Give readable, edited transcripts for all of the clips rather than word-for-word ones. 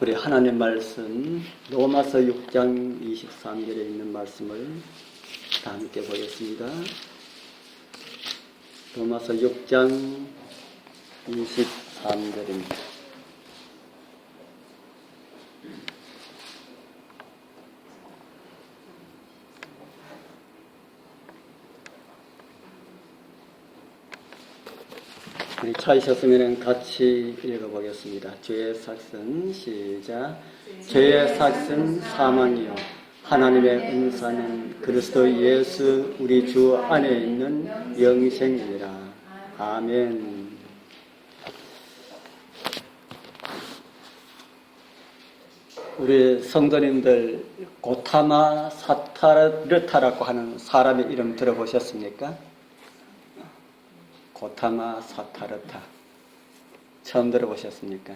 우리 하나님 말씀 로마서 6장 23절에 있는 말씀을 다 함께 보겠습니다. 로마서 6장 23절입니다. 우리 찾으셨으면 같이 읽어보겠습니다. 죄의 삭은 시작. 죄의 삭은 사망이요 하나님의 은사는 그리스도 예수 우리 주 안에 있는 영생이니라. 아멘. 우리 성도님들 고타마 사타르타라고 하는 사람의 이름 들어보셨습니까? 고타마 사타르타 처음 들어보셨습니까?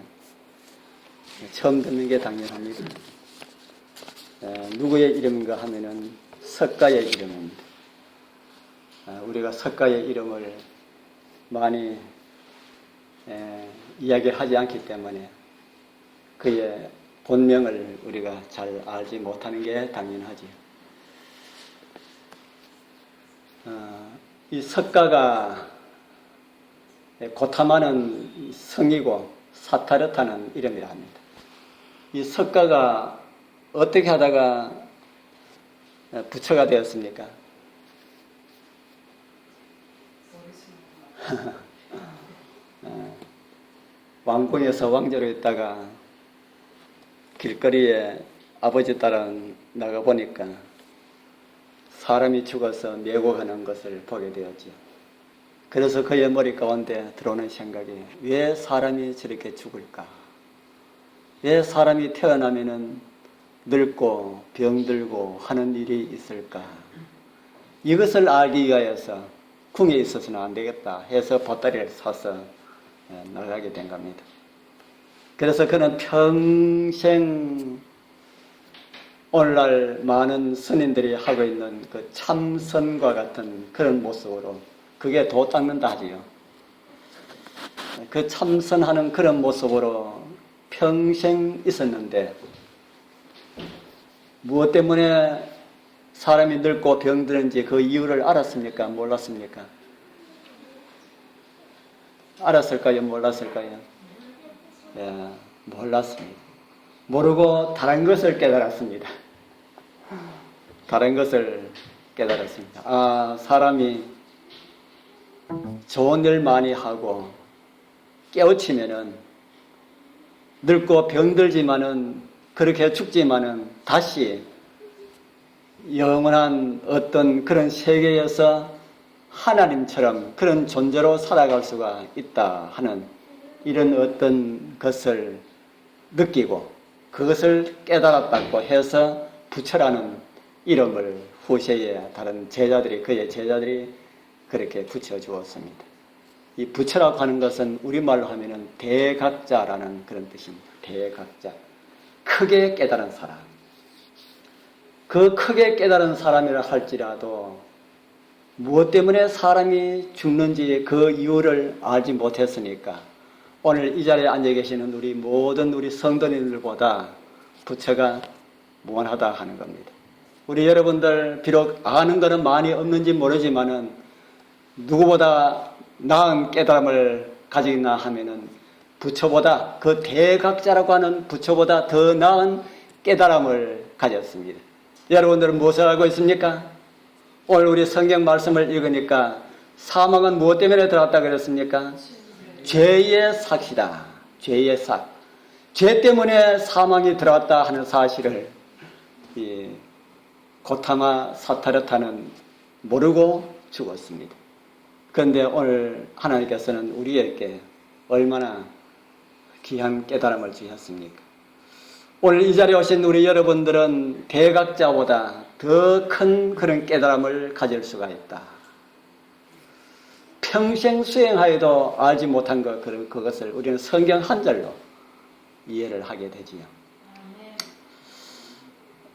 처음 듣는 게 당연합니다. 누구의 이름인가 하면은 석가의 이름입니다. 우리가 석가의 이름을 많이 이야기하지 않기 때문에 그의 본명을 우리가 잘 알지 못하는 게 당연하지요. 이 석가가 고타마는 성이고 사타르타는 이름이라 합니다. 이 석가가 어떻게 하다가 부처가 되었습니까? 왕궁에서 왕자로 있다가 길거리에 아버지 딸은 나가보니까 사람이 죽어서 메고 가는 것을 보게 되었죠. 그래서 그의 머리 가운데 들어오는 생각이 왜 사람이 저렇게 죽을까? 왜 사람이 태어나면은 늙고 병들고 하는 일이 있을까? 이것을 알기 위하여서 궁에 있어서는 안 되겠다 해서 보따리를 사서 나가게 된 겁니다. 그래서 그는 평생 오늘날 많은 스님들이 하고 있는 그 참선과 같은 그런 모습으로 그게 도 닦는다 하지요. 그 참선하는 그런 모습으로 평생 있었는데 무엇 때문에 사람이 늙고 병드는지 그 이유를 알았습니까? 몰랐습니까? 알았을까요? 몰랐을까요? 몰랐습니다. 모르고 다른 것을 깨달았습니다. 다른 것을 깨달았습니다. 사람이 좋은 일 많이 하고 깨우치면은 늙고 병들지만은 그렇게 죽지만은 다시 영원한 어떤 그런 세계에서 하나님처럼 그런 존재로 살아갈 수가 있다 하는 이런 어떤 것을 느끼고 그것을 깨달았다고 해서 부처라는 이름을 후세에 다른 제자들이 그의 제자들이 그렇게 붙여주었습니다. 이 부처라고 하는 것은 우리말로 하면은 대각자라는 그런 뜻입니다. 대각자. 크게 깨달은 사람. 그 크게 깨달은 사람이라 할지라도 무엇 때문에 사람이 죽는지 그 이유를 알지 못했으니까 오늘 이 자리에 앉아 계시는 우리 모든 우리 성도님들보다 부처가 무한하다 하는 겁니다. 우리 여러분들 비록 아는 것은 많이 없는지 모르지만은 누구보다 나은 깨달음을 가지고 있나 하면은 부처보다 그 대각자라고 하는 부처보다 더 나은 깨달음을 가졌습니다. 여러분들은 무엇을 알고 있습니까? 오늘 우리 성경 말씀을 읽으니까 사망은 무엇 때문에 들어왔다 그랬습니까? 죄의 삭이다. 죄의 삭. 죄 때문에 사망이 들어왔다 하는 사실을 이 고타마 사타르타는 모르고 죽었습니다. 그런데 오늘 하나님께서는 우리에게 얼마나 귀한 깨달음을 주셨습니까? 오늘 이 자리에 오신 우리 여러분들은 대각자보다 더 큰 그런 깨달음을 가질 수가 있다. 평생 수행하여도 알지 못한 그것을 우리는 성경 한 절로 이해를 하게 되지요.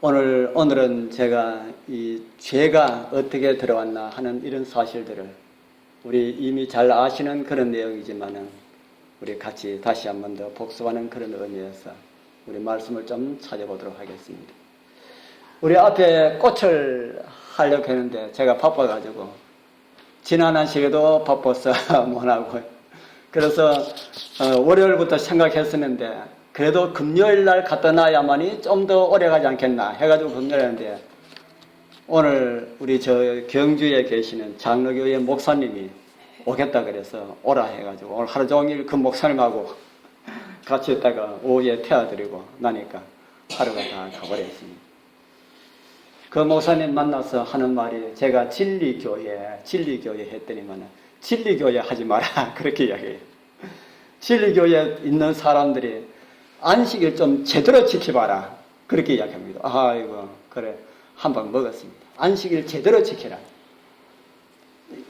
오늘은 제가 이 죄가 어떻게 들어왔나 하는 이런 사실들을 우리 이미 잘 아시는 그런 내용이지만은 우리 같이 다시 한 번 더 복습하는 그런 의미에서 우리 말씀을 좀 찾아보도록 하겠습니다. 우리 앞에 꽃을 하려고 했는데 제가 바빠가지고 지난 한 시에도 바빠서 못하고 그래서 월요일부터 생각했었는데 그래도 금요일 날 갖다 놔야만이 좀 더 오래 가지 않겠나 해가지고 금요일 했는데 오늘 우리 저 경주에 계시는 장로교회 목사님이 오겠다 그래서 오라 해가지고 오늘 하루 종일 그 목사님하고 같이 있다가 오후에 태워드리고 나니까 하루가 다 가버렸습니다. 그 목사님 만나서 하는 말이 제가 진리교회 했더니만 진리교회 하지 마라 그렇게 이야기해요. 진리교회에 있는 사람들이 안식일 좀 제대로 지켜봐라 그렇게 이야기합니다. 아이고 그래 한방 먹었습니다. 안식일 제대로 지켜라.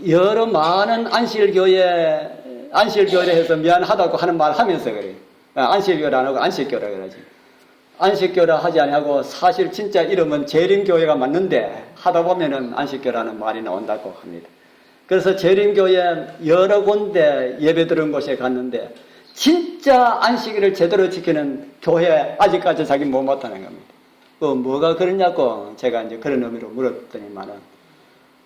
여러 많은 안식일교회를 해서 미안하다고 하는 말 하면서 그래. 안식일교회 안 하고 안식교라 그러지. 안식교라 하지 아니하고 사실 진짜 이름은 재림교회가 맞는데 하다 보면은 안식교라는 말이 나온다고 합니다. 그래서 재림교회 여러 군데 예배 드린 곳에 갔는데 진짜 안식일을 제대로 지키는 교회 아직까지 자기 못 못하는 겁니다. 뭐가 그러냐고 제가 이제 그런 의미로 물었더니만은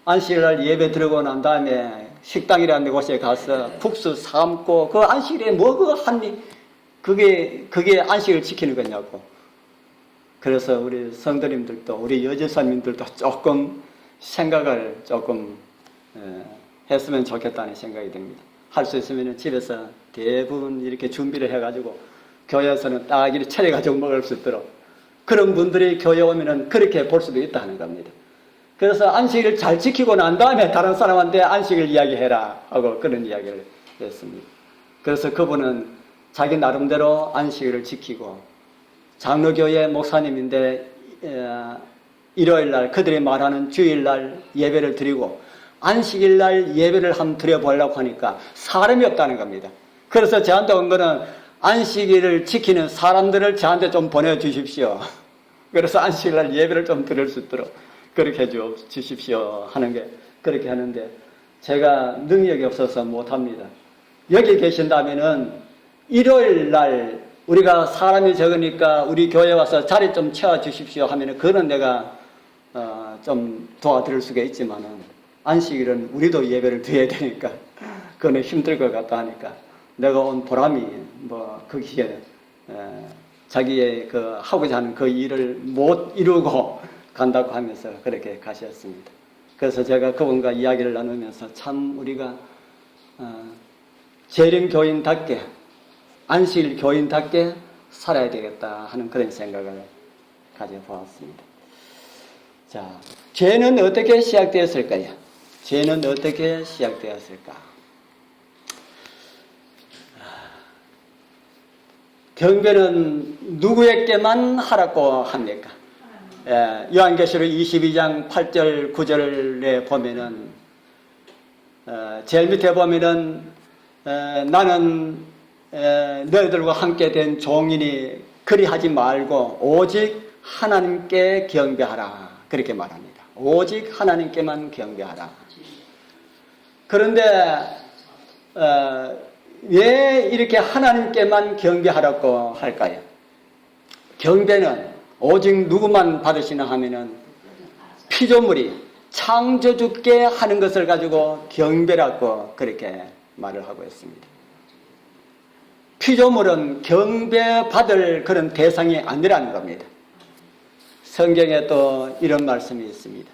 안식일날 예배 드리고 난 다음에 식당이라는 곳에 가서 국수 삶고 그 안식일에 뭐 그거 한입 그게 안식일 지키는 거냐고. 그래서 우리 성도님들도 우리 여제사님들도 조금 생각을 했으면 좋겠다는 생각이 듭니다. 할 수 있으면 집에서 대부분 이렇게 준비를 해가지고 교회에서는 딱 이렇게 차려가지고 먹을 수 있도록 그런 분들이 교회 오면은 그렇게 볼 수도 있다 하는 겁니다. 그래서 안식일을 잘 지키고 난 다음에 다른 사람한테 안식일 이야기해라 하고 그런 이야기를 했습니다. 그래서 그분은 자기 나름대로 안식일을 지키고 장로교회 목사님인데 일요일날 그들이 말하는 주일날 예배를 드리고 안식일날 예배를 한번 드려보려고 하니까 사람이 없다는 겁니다. 그래서 저한테 온 거는 안식일을 지키는 사람들을 저한테 좀 보내주십시오. 그래서 안식일날 예배를 좀 드릴 수 있도록 그렇게 해주십시오 하는 게 그렇게 하는데 제가 능력이 없어서 못합니다. 여기 계신다면은 일요일날 우리가 사람이 적으니까 우리 교회 와서 자리 좀 채워주십시오 하면은 그거는 내가 좀 도와드릴 수가 있지만은 안식일은 우리도 예배를 드려야 되니까 그거는 힘들 것 같다 하니까 내가 온 보람이 거기에 자기의 그 하고자 하는 그 일을 못 이루고 간다고 하면서 그렇게 가셨습니다. 그래서 제가 그분과 이야기를 나누면서 참 우리가 재림교인답게 안식일 교인답게 살아야 되겠다 하는 그런 생각을 가져보았습니다. 자, 죄는 어떻게 시작되었을까요? 죄는 어떻게 시작되었을까? 경배는 누구에게만 하라고 합니까? 요한계시록 22장 8절 9절에 보면은 제일 밑에 보면은 나는 너희들과 함께 된 종이니 그리하지 말고 오직 하나님께 경배하라 그렇게 말합니다. 오직 하나님께만 경배하라. 그런데 왜 이렇게 하나님께만 경배하라고 할까요? 경배는 오직 누구만 받으시나 하면은 피조물이 창조주께 하는 것을 가지고 경배라고 그렇게 말을 하고 있습니다. 피조물은 경배받을 그런 대상이 아니라는 겁니다. 성경에 또 이런 말씀이 있습니다.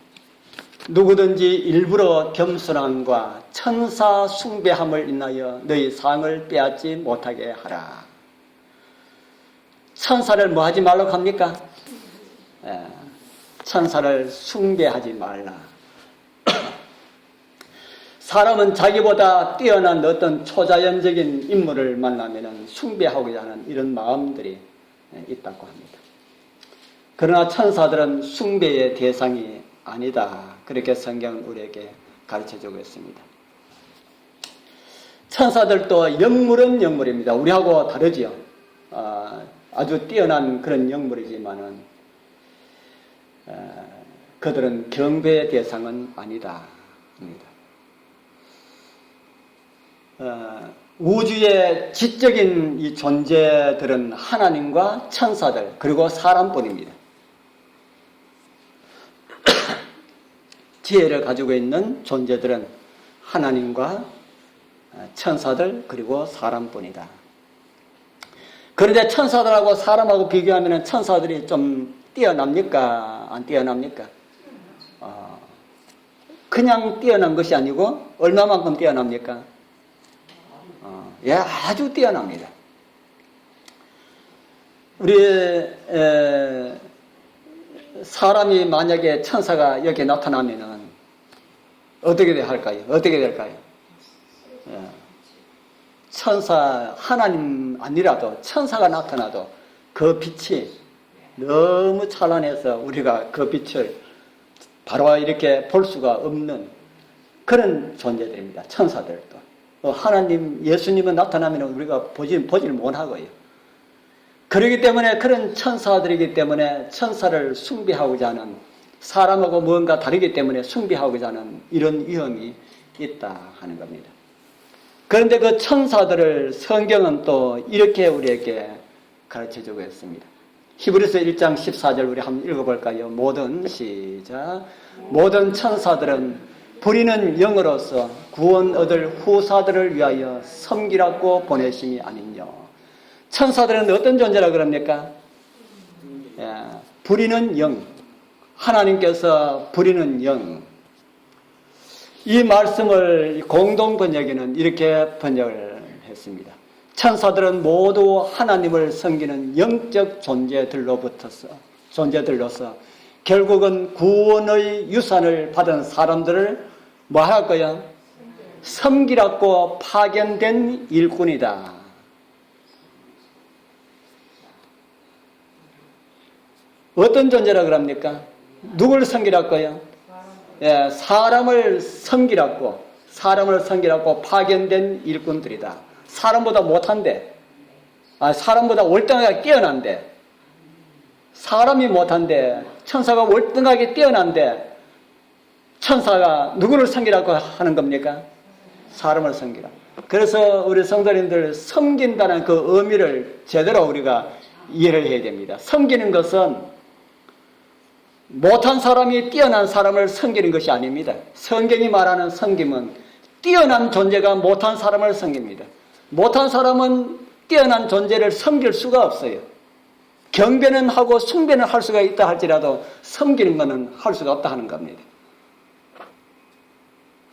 누구든지 일부러 겸손함과 천사 숭배함을 인하여 너희 상을 빼앗지 못하게 하라. 천사를 뭐 하지 말라고 합니까? 천사를 숭배하지 말라. 사람은 자기보다 뛰어난 어떤 초자연적인 인물을 만나면 숭배하고자 하는 이런 마음들이 있다고 합니다. 그러나 천사들은 숭배의 대상이 아니다. 그렇게 성경은 우리에게 가르쳐주고 있습니다. 천사들도 영물은 영물입니다. 우리하고 다르지요. 아주 뛰어난 그런 영물이지만은 그들은 경배의 대상은 아니다. 우주의 지적인 이 존재들은 하나님과 천사들 그리고 사람뿐입니다. 지혜를 가지고 있는 존재들은 하나님과 천사들 그리고 사람뿐이다. 그런데 천사들하고 사람하고 비교하면 천사들이 좀 뛰어납니까? 안 뛰어납니까? 그냥 뛰어난 것이 아니고 얼마만큼 뛰어납니까? 예, 아주 뛰어납니다. 우리 사람이 만약에 천사가 여기 나타나면은 어떻게 할까요? 어떻게 될까요? 예. 천사 하나님 아니라도 천사가 나타나도 그 빛이 너무 찬란해서 우리가 그 빛을 바로 이렇게 볼 수가 없는 그런 존재들입니다. 천사들도. 하나님, 예수님은 나타나면 우리가 보질 못하고요. 그렇기 때문에 그런 천사들이기 때문에 천사를 숭배하고자 하는 사람하고 뭔가 다르기 때문에 숭배하고자 하는 이런 위험이 있다 하는 겁니다. 그런데 그 천사들을 성경은 또 이렇게 우리에게 가르쳐주고 있습니다. 히브리서 1장 14절 우리 한번 읽어볼까요? 시작. 모든 천사들은 부리는 영으로서 구원 얻을 후사들을 위하여 섬기라고 보내심이 아니뇨. 천사들은 어떤 존재라 그럽니까? 예, 부리는 영. 하나님께서 부리는 영. 이 말씀을 공동 번역에는 이렇게 번역을 했습니다. 천사들은 모두 하나님을 섬기는 영적 존재들로서 결국은 구원의 유산을 받은 사람들을 뭐 할 거야? 섬기라고 파견된 일꾼이다. 어떤 존재라 그럽니까? 누굴 섬기라고요? 예, 사람을 섬기라고 파견된 일꾼들이다. 사람보다 못한데, 사람보다 월등하게 뛰어난데, 사람이 못한데, 천사가 월등하게 뛰어난데, 천사가 누구를 섬기라고 하는 겁니까? 사람을 섬기라. 그래서 우리 성도님들 섬긴다는 그 의미를 제대로 우리가 이해를 해야 됩니다. 섬기는 것은 못한 사람이 뛰어난 사람을 섬기는 것이 아닙니다. 성경이 말하는 섬김은 뛰어난 존재가 못한 사람을 섬깁니다. 못한 사람은 뛰어난 존재를 섬길 수가 없어요. 경배는 하고 숭배는 할 수가 있다 할지라도 섬기는 것은 할 수가 없다 하는 겁니다.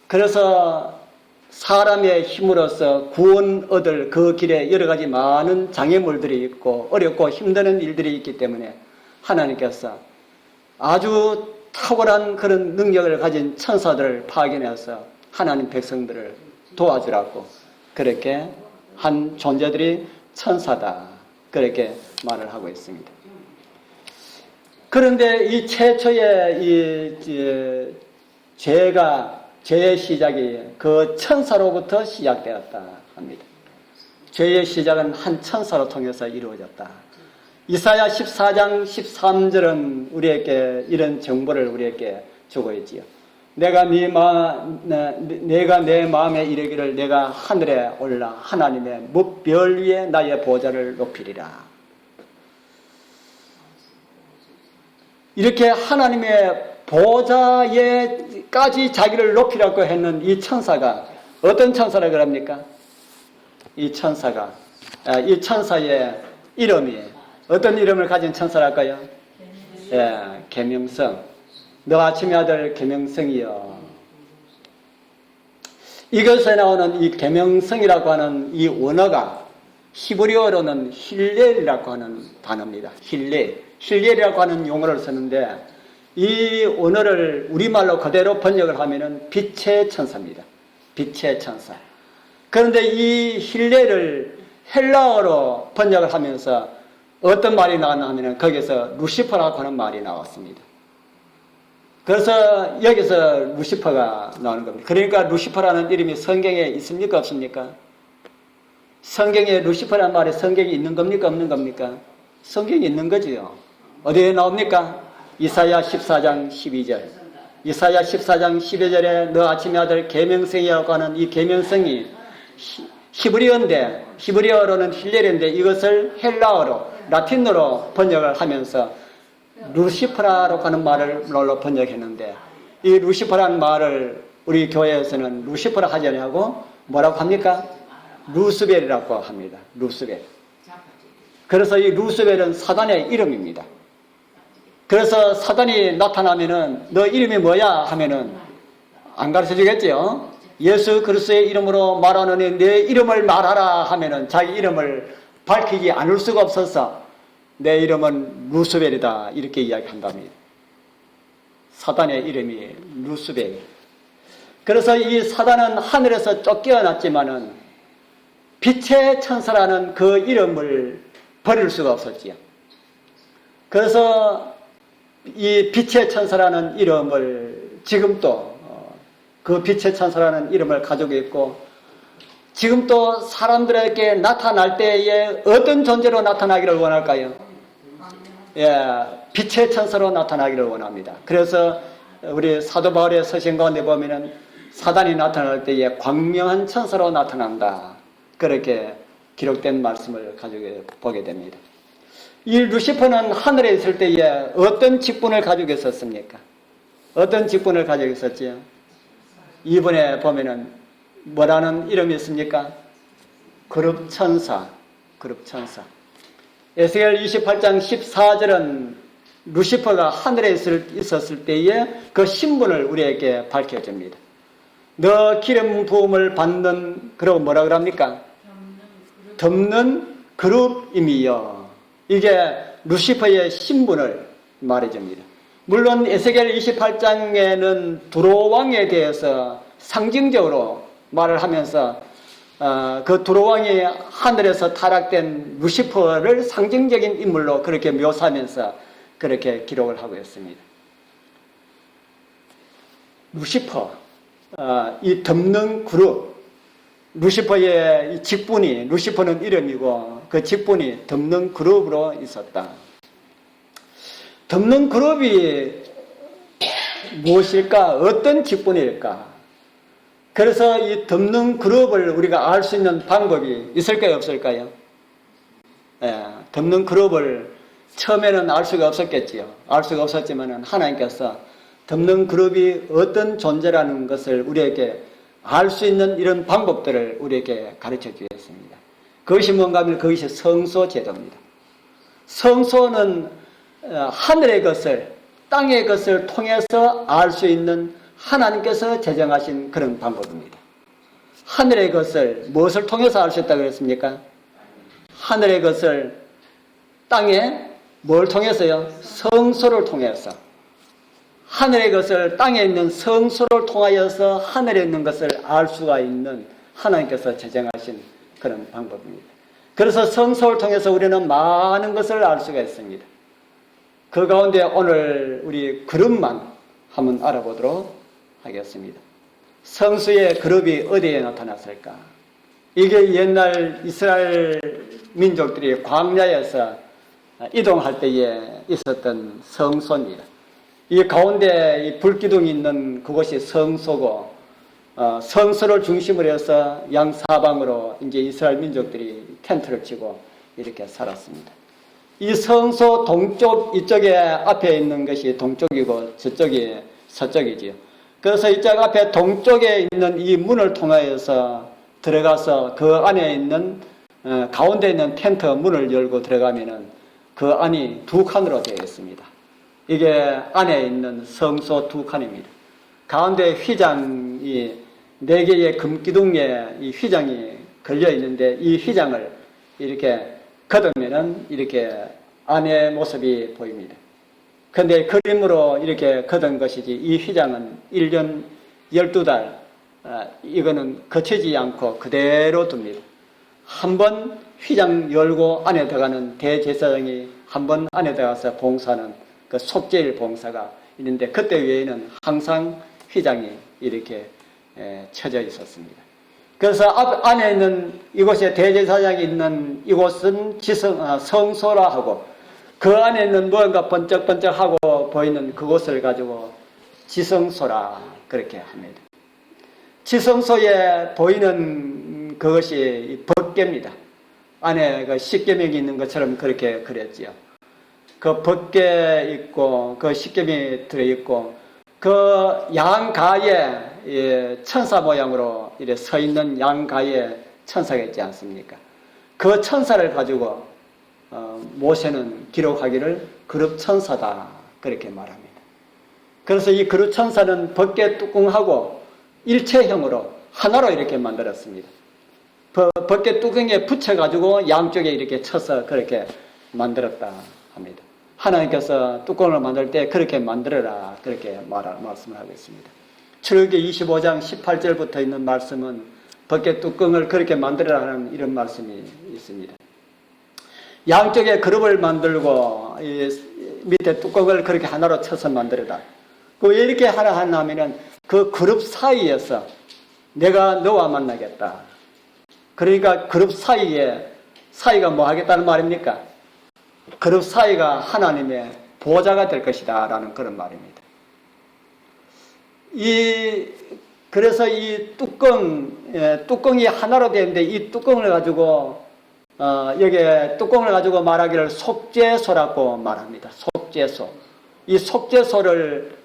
그래서 사람의 힘으로써 구원 얻을 그 길에 여러 가지 많은 장애물들이 있고 어렵고 힘드는 일들이 있기 때문에 하나님께서 아주 탁월한 그런 능력을 가진 천사들을 파견해서 하나님 백성들을 도와주라고 그렇게 한 존재들이 천사다. 그렇게 말을 하고 있습니다. 그런데 이 최초의 죄의 시작이 그 천사로부터 시작되었다 합니다. 죄의 시작은 한 천사로 통해서 이루어졌다. 이사야 14장 13절은 우리에게 이런 정보를 우리에게 주고 있지요. 내가 내 마음에 이르기를 내가 하늘에 올라 하나님의 뭇별 위에 나의 보좌를 높이리라. 이렇게 하나님의 보좌에까지 자기를 높이라고 했는 이 천사가 어떤 천사라 그럽니까? 이 천사의 이름이 어떤 이름을 가진 천사랄까요? 예, 계명성. 너 아침의 아들 계명성이여. 이것에 나오는 이 계명성이라고 하는 이 원어가 히브리어로는 힐렐이라고 하는 단어입니다. 힐렐이라고 하는 용어를 쓰는데 이 언어를 우리말로 그대로 번역을 하면은 빛의 천사입니다. 빛의 천사. 그런데 이 힐렐을 헬라어로 번역을 하면서 어떤 말이 나왔나 하면은 거기서 루시퍼라고 하는 말이 나왔습니다. 그래서 여기서 루시퍼가 나오는 겁니다. 그러니까 루시퍼라는 이름이 성경에 있습니까? 없습니까? 성경에 루시퍼라는 말이 성경에 있는 겁니까? 없는 겁니까? 성경에 있는 거지요. 어디에 나옵니까? 이사야 14장 12절. 이사야 14장 12절에 너 아침의 아들 계명성이라고 하는 이 계명성이 히브리어로는 힐렐인데 이것을 헬라어로, 라틴어로 번역을 하면서 루시퍼라고 하는 말을 번역했는데, 이 루시퍼라는 말을 우리 교회에서는 루시퍼라 하지 않냐고 뭐라고 합니까? 루스벨이라고 합니다. 루스벨. 그래서 이 루스벨은 사단의 이름입니다. 그래서 사단이 나타나면은 너 이름이 뭐야 하면은 안 가르쳐 주겠지요. 예수 그리스도의 이름으로 말하노니 내 이름을 말하라 하면은 자기 이름을 밝히지 않을 수가 없어서 내 이름은 루스벨이다 이렇게 이야기한답니다. 사단의 이름이 루스벨. 그래서 이 사단은 하늘에서 쫓겨났지만은 빛의 천사라는 그 이름을 버릴 수가 없었지요. 그래서 이 빛의 천사라는 이름을 지금도 그 빛의 천사라는 이름을 가지고 있고, 지금도 사람들에게 나타날 때에 어떤 존재로 나타나기를 원할까요? 예, 빛의 천사로 나타나기를 원합니다. 그래서 우리 사도 바울의 서신 가운데 보면은 사단이 나타날 때에 광명한 천사로 나타난다. 그렇게 기록된 말씀을 가지고 보게 됩니다. 이 루시퍼는 하늘에 있을 때에 어떤 직분을 가지고 있었습니까? 어떤 직분을 가지고 있었지요? 이번에 보면은 뭐라는 이름이 있습니까? 그룹천사. 에스겔 28장 14절은 루시퍼가 하늘에 있었을 때에 그 신분을 우리에게 밝혀줍니다. 너 기름 부음을 받는, 그러고 뭐라 그럽니까? 덮는 그룹임이여. 이게 루시퍼의 신분을 말해줍니다. 물론 에스겔 28장에는 두로왕에 대해서 상징적으로 말을 하면서 그 두로왕이 하늘에서 타락된 루시퍼를 상징적인 인물로 그렇게 묘사하면서 그렇게 기록을 하고 있습니다. 루시퍼, 이 덮는 그룹, 루시퍼의 이 직분이, 루시퍼는 이름이고 그 직분이 덮는 그룹으로 있었다. 덮는 그룹이 무엇일까? 어떤 직분일까? 그래서 이 덮는 그룹을 우리가 알 수 있는 방법이 있을까요? 없을까요? 예, 덮는 그룹을 처음에는 알 수가 없었겠지요. 알 수가 없었지만 하나님께서 덮는 그룹이 어떤 존재라는 것을 우리에게 알 수 있는 이런 방법들을 우리에게 가르쳐 주셨습니다. 그것이 뭔가 하면 그것이 성소 제도입니다. 성소는 하늘의 것을, 땅의 것을 통해서 알 수 있는 하나님께서 제정하신 그런 방법입니다. 하늘의 것을 무엇을 통해서 알 수 있다고 그랬습니까? 하늘의 것을 땅에 뭘 통해서요? 성소를 통해서. 하늘의 것을 땅에 있는 성소를 통하여서 하늘에 있는 것을 알 수가 있는 하나님께서 제정하신 그런 방법입니다. 그래서 성소를 통해서 우리는 많은 것을 알 수가 있습니다. 그 가운데 오늘 우리 그룹만 한번 알아보도록 하겠습니다. 성수의 그룹이 어디에 나타났을까? 이게 옛날 이스라엘 민족들이 광야에서 이동할 때에 있었던 성소입니다. 이 가운데 이 불기둥이 있는 그곳이 성소고, 성소를 중심으로 해서 양사방으로 이제 이스라엘 민족들이 텐트를 치고 이렇게 살았습니다. 이 성소 동쪽, 이쪽에 앞에 있는 것이 동쪽이고 저쪽이 서쪽이지요. 그래서 이쪽 앞에 동쪽에 있는 이 문을 통하여서 들어가서 그 안에 있는, 가운데 있는 텐트 문을 열고 들어가면은 그 안이 두 칸으로 되어 있습니다. 이게 안에 있는 성소 두 칸입니다. 가운데 휘장이, 네 개의 금기둥에 이 휘장이 걸려 있는데 이 휘장을 이렇게 걷으면은 이렇게 안의 모습이 보입니다. 근데 그림으로 이렇게 걷은 것이지 이 휘장은 1년 12달, 이거는 거치지 않고 그대로 둡니다. 한번 휘장 열고 안에 들어가는 대제사장이 한번 안에 들어가서 봉사하는 그 속죄일 봉사가 있는데 그때 외에는 항상 휘장이 이렇게 쳐져 있었습니다. 그래서 안에 있는 이곳에 대제사장이 있는 이곳은 성소라 하고 그 안에 있는 무언가 번쩍번쩍하고 보이는 그곳을 가지고 지성소라 그렇게 합니다. 지성소에 보이는 그것이 법궤입니다. 안에 그 십계명이 있는 것처럼 그렇게 그렸지요. 그 법궤 있고 그 십계명이 들어있고 그 양가에 천사 모양으로 이렇게 서 있는 양가에 천사가 있지 않습니까? 그 천사를 가지고 모세는 기록하기를 그룹천사다 그렇게 말합니다. 그래서 이 그룹천사는 법궤 뚜껑하고 일체형으로 하나로 이렇게 만들었습니다. 법궤 뚜껑에 붙여가지고 양쪽에 이렇게 쳐서 그렇게 만들었다 합니다. 하나님께서 뚜껑을 만들 때 그렇게 만들어라 그렇게 말씀을 하고 있습니다. 출애굽기 25장 18절부터 있는 말씀은 법궤 뚜껑을 그렇게 만들어라는 이런 말씀이 있습니다. 양쪽에 그룹을 만들고 밑에 뚜껑을 그렇게 하나로 쳐서 만들어라. 왜 이렇게 하라 하냐면은 그 그룹 사이에서 내가 너와 만나겠다. 그러니까 그룹 사이가 뭐 하겠다는 말입니까? 그룹 사이가 하나님의 보좌가 될 것이다 라는 그런 말입니다. 그래서 이 뚜껑이 하나로 되는데 이 뚜껑을 가지고 여기에 뚜껑을 가지고 말하기를 속죄소라고 말합니다. 속죄소. 이 속죄소를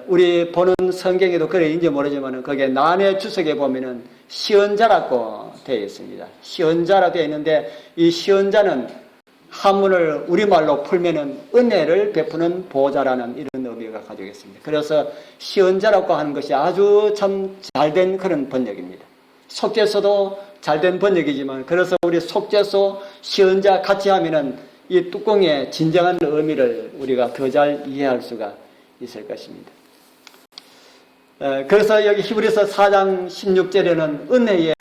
우리 보는 성경에도 그래인지 모르지만 거기에 난해 주석에 보면은 시언자라고 되어 있습니다. 시언자라 되어 있는데 이 시언자는 한문을 우리말로 풀면은 은혜를 베푸는 보좌라는 이런 의미가 가지고 있습니다. 그래서 시언자라고 하는 것이 아주 참 잘된 그런 번역입니다. 속죄소도 잘된 번역이지만 그래서 우리 속죄소, 시언자 같이 하면은 이 뚜껑의 진정한 의미를 우리가 더 잘 이해할 수가 있을 것입니다. 그래서 여기 히브리서 4장 16절에는 은혜의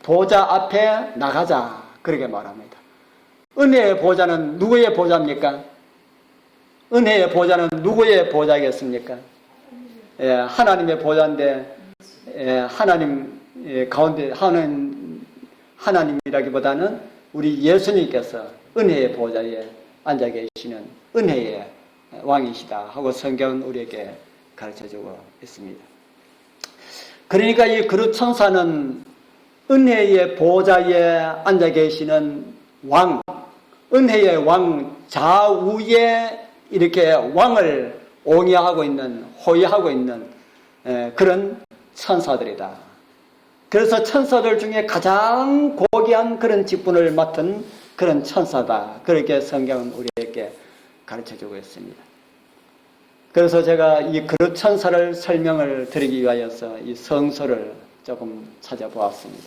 보좌 앞에 나가자 그렇게 말합니다. 은혜의 보좌는 누구의 보좌입니까? 은혜의 보좌는 누구의 보좌겠습니까? 하나님의 보좌인데 하나님 가운데 하나님이라기보다는 우리 예수님께서 은혜의 보좌에 앉아 계시는 은혜의 왕이시다 하고 성경은 우리에게 가르쳐주고 있습니다. 그러니까 이 그룹천사는 은혜의 보좌에 앉아 계시는 왕, 은혜의 왕 좌우에 이렇게 왕을 옹이하고 있는, 호위하고 있는 그런 천사들이다. 그래서 천사들 중에 가장 고귀한 그런 직분을 맡은 그런 천사다. 그렇게 성경은 우리에게 가르쳐주고 있습니다. 그래서 제가 이 그룹 천사를 설명을 드리기 위하여서 이 성서를 조금 찾아보았습니다.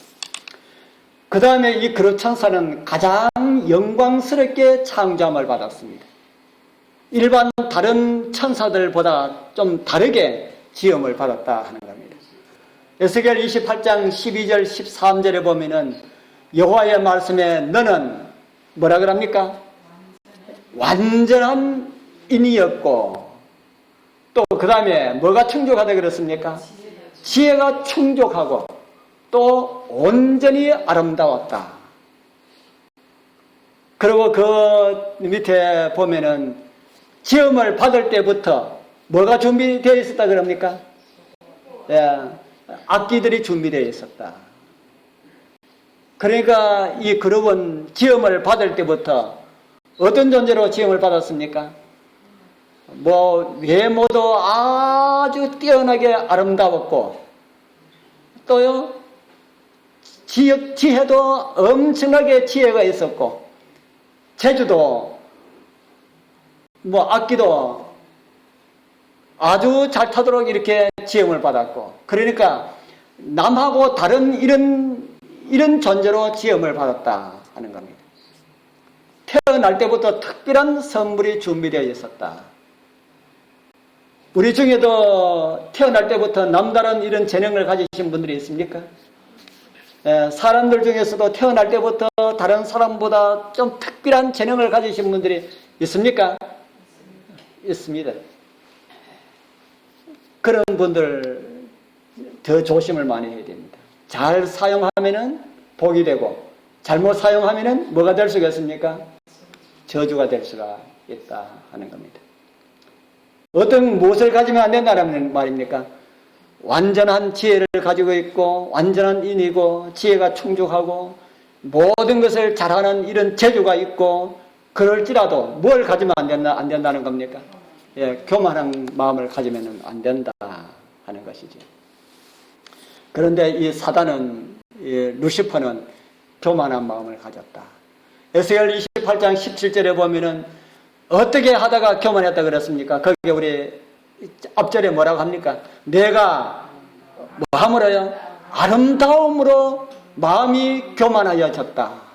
그 다음에 이 그룹 천사는 가장 영광스럽게 창조함을 받았습니다. 일반 다른 천사들보다 좀 다르게 지음을 받았다 하는 겁니다. 에스겔 28장 12절 13절에 보면은 여호와의 말씀에 너는 뭐라 그럽니까? 완전한 인이었고 또 그 다음에 뭐가 충족하다 그랬습니까? 지혜가 충족하고 또 온전히 아름다웠다. 그리고 그 밑에 보면은 지음을 받을 때부터 뭐가 준비되어 있었다 그럽니까? 악기들이 준비되어 있었다. 그러니까 이 그룹은 지음을 받을 때부터 어떤 존재로 지음을 받았습니까? 외모도 아주 뛰어나게 아름다웠고 또요 지혜도 엄청나게 지혜가 있었고 재주도 악기도 아주 잘 타도록 이렇게 지음을 받았고 그러니까 남하고 다른 이런 존재로 지음을 받았다 하는 겁니다. 태어날 때부터 특별한 선물이 준비되어 있었다. 우리 중에도 태어날 때부터 남다른 이런 재능을 가지신 분들이 있습니까? 사람들 중에서도 태어날 때부터 다른 사람보다 좀 특별한 재능을 가지신 분들이 있습니까? 있습니다. 그런 분들 더 조심을 많이 해야 됩니다. 잘 사용하면은 복이 되고 잘못 사용하면은 뭐가 될 수가 있습니까? 저주가 될 수가 있다 하는 겁니다. 어떤 무엇을 가지면 안 된다는 말입니까? 완전한 지혜를 가지고 있고 완전한 인이고 지혜가 충족하고 모든 것을 잘하는 이런 재주가 있고 그럴지라도 뭘 가지면 안 된다는 겁니까? 예, 교만한 마음을 가지면 안 된다 하는 것이죠. 그런데 이 사단은, 루시퍼는 교만한 마음을 가졌다. 에스겔 28장 17절에 보면은 어떻게 하다가 교만했다 그랬습니까? 거기에 우리 앞절에 뭐라고 합니까? 내가 뭐 함으로요? 아름다움으로 마음이 교만하여졌다.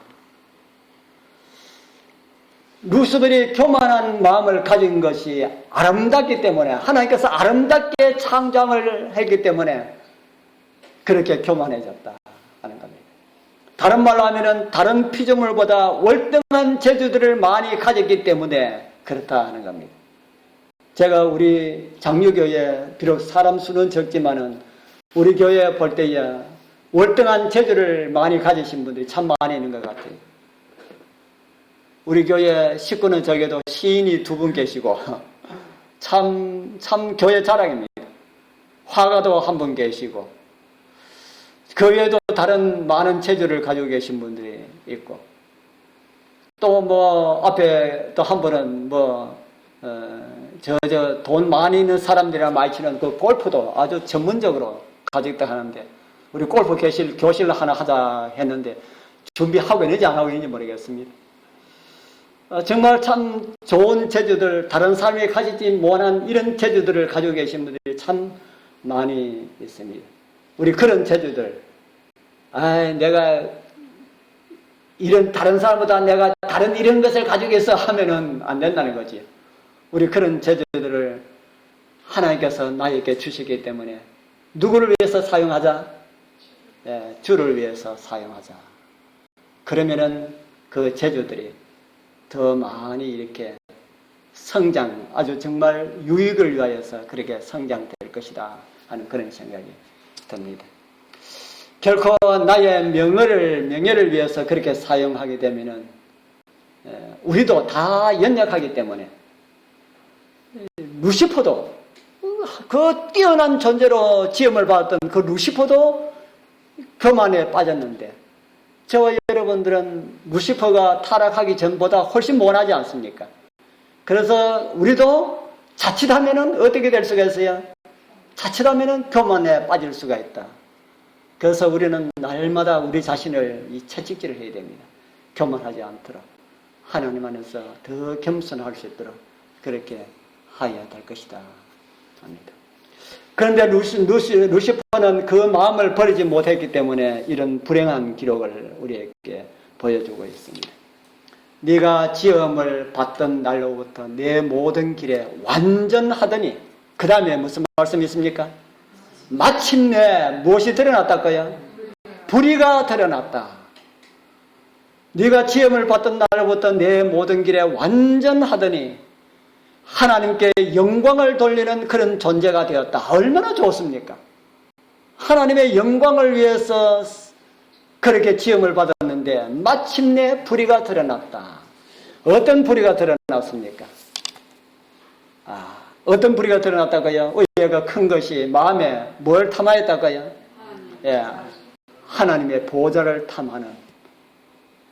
루시퍼이 교만한 마음을 가진 것이 아름답기 때문에, 하나님께서 아름답게 창조함을 했기 때문에 그렇게 교만해졌다 하는 겁니다. 다른 말로 하면은 다른 피조물보다 월등한 재주들을 많이 가졌기 때문에 그렇다 하는 겁니다. 제가 우리 장유교회 비록 사람 수는 적지만은 우리 교회 볼 때에 월등한 재주를 많이 가지신 분들이 참 많이 있는 것 같아요. 우리 교회 식구는 저게도 시인이 2분 계시고 참 교회 자랑입니다. 화가도 1분 계시고 그 외에도 다른 많은 재주를 가지고 계신 분들이 있고 또 뭐 앞에 또 한 분은 돈 많이 있는 사람들이랑 많이 치는 그 골프도 아주 전문적으로 가지고 있다 하는데 우리 골프 교실 하나 하자 했는데 준비하고 있는지 안 하고 있는지 모르겠습니다. 정말 참 좋은 재주들, 다른 사람이 가지지 못한 이런 재주들을 가지고 계신 분들이 참 많이 있습니다. 우리 그런 재주들, 내가 이런 다른 사람보다 내가 다른 이런 것을 가지고 있어 하면은 안 된다는 거지. 우리 그런 재주들을 하나님께서 나에게 주시기 때문에 누구를 위해서 사용하자? 주를 위해서 사용하자. 그러면은 그 재주들이 더 많이 이렇게 성장, 아주 정말 유익을 위하여서 그렇게 성장될 것이다 하는 그런 생각이 듭니다. 결코 나의 명예를 위해서 그렇게 사용하게 되면은 우리도 다 연약하기 때문에 루시퍼도 그 뛰어난 존재로 지음을 받았던 그 루시퍼도 교만에 빠졌는데 저와 여러분들은 루시퍼가 타락하기 전보다 훨씬 못하지 않습니까? 그래서 우리도 자칫하면은 어떻게 될 수가 있어요? 자칫하면은 교만에 빠질 수가 있다. 그래서 우리는 날마다 우리 자신을 이 채찍질을 해야 됩니다. 교만하지 않도록 하나님 안에서 더 겸손할 수 있도록 그렇게 하여야 될 것이다 합니다. 그런데 루시퍼는 그 마음을 버리지 못했기 때문에 이런 불행한 기록을 우리에게 보여주고 있습니다. 네가 지음을 받던 날로부터 내 모든 길에 완전하더니 그 다음에 무슨 말씀이 있습니까? 마침내 무엇이 드러났다고요? 불의가 드러났다. 네가 지음을 받던 날로부터 내 모든 길에 완전하더니 하나님께 영광을 돌리는 그런 존재가 되었다. 얼마나 좋습니까? 하나님의 영광을 위해서 그렇게 지음을 받았는데 마침내 불의가 드러났다. 어떤 불의가 드러났습니까? 어떤 불의가 드러났다고요? 의외가 큰 것이 마음에 뭘 탐하였다고요? 하나님의 보좌를 탐하는